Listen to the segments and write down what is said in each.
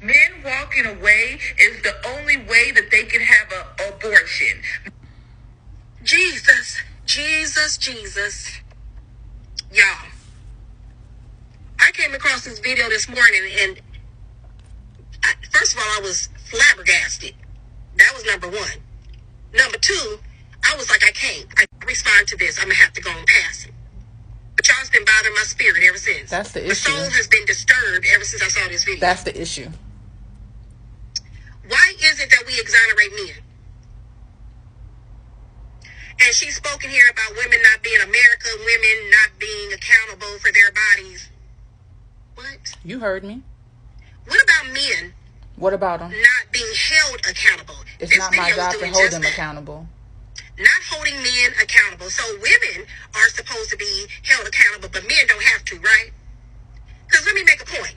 Men walking away is the only way that they can have an abortion. Jesus. Y'all, I came across this video this morning, and first of all, I was flabbergasted. That was number one. Number two, I was like, I can't respond to this. I'm going to have to go and pass it. But y'all's been bothering my spirit ever since. That's the issue. My soul has been disturbed ever since I saw this video. That's the issue. Why is it that we exonerate men? And she's spoken here about women not being America, women not being accountable for their bodies. What? You heard me. What about men? What about them? Not being held accountable. It's not my job to hold them accountable. Not holding men accountable. So women are supposed to be held accountable, but men don't have to, right? Because let me make a point.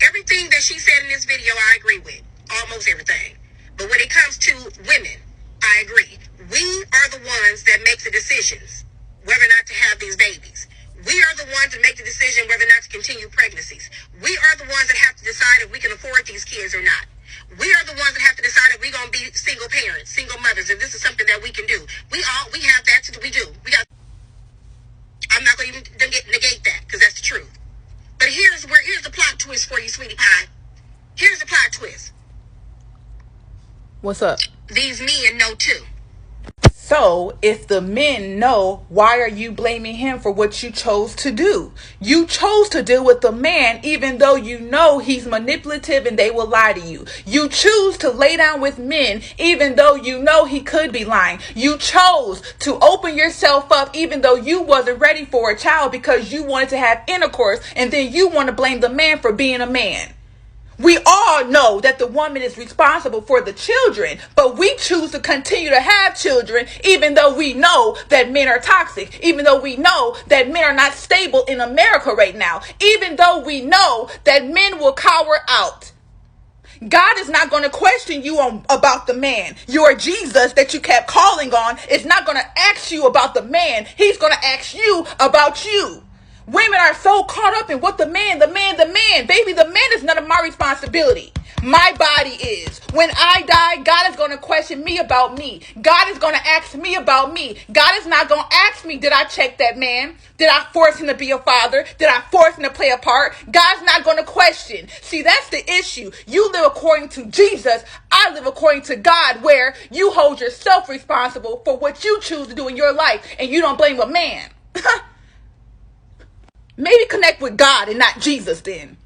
Everything that she said in this video, I agree with. Almost everything. But when it comes to women, I agree. We are the ones that make the decisions whether or not to have these babies. We are the ones that make the decision whether or not to continue pregnancies. We are the ones that have to decide if we can afford these kids or not. We are the ones that have to decide if we're going to be single parents, single mothers, if this is something that we can do. We have that to do. I'm not going to even negate that, because that's the truth. But here's the plot twist for you, sweetie pie. Here's the plot twist. What's up? These men know too. So, if the men know, why are you blaming him for what you chose to do? You chose to deal with the man even though you know he's manipulative and they will lie to you. You choose to lay down with men even though you know he could be lying. You chose to open yourself up even though you wasn't ready for a child because you wanted to have intercourse, and then you want to blame the man for being a man. We all know that the woman is responsible for the children, but we choose to continue to have children even though we know that men are toxic, even though we know that men are not stable in America right now, even though we know that men will cower out. God is not going to question you about the man. Your Jesus that you kept calling on is not going to ask you about the man. He's going to ask you about you. Women are so caught up in what the man. Baby, the man is none of my responsibility. My body is. When I die, God is going to question me about me. God is going to ask me about me. God is not going to ask me, did I check that man? Did I force him to be a father? Did I force him to play a part? God's not going to question. See, that's the issue. You live according to Jesus. I live according to God, where you hold yourself responsible for what you choose to do in your life, and you don't blame a man. Maybe connect with God and not Jesus then.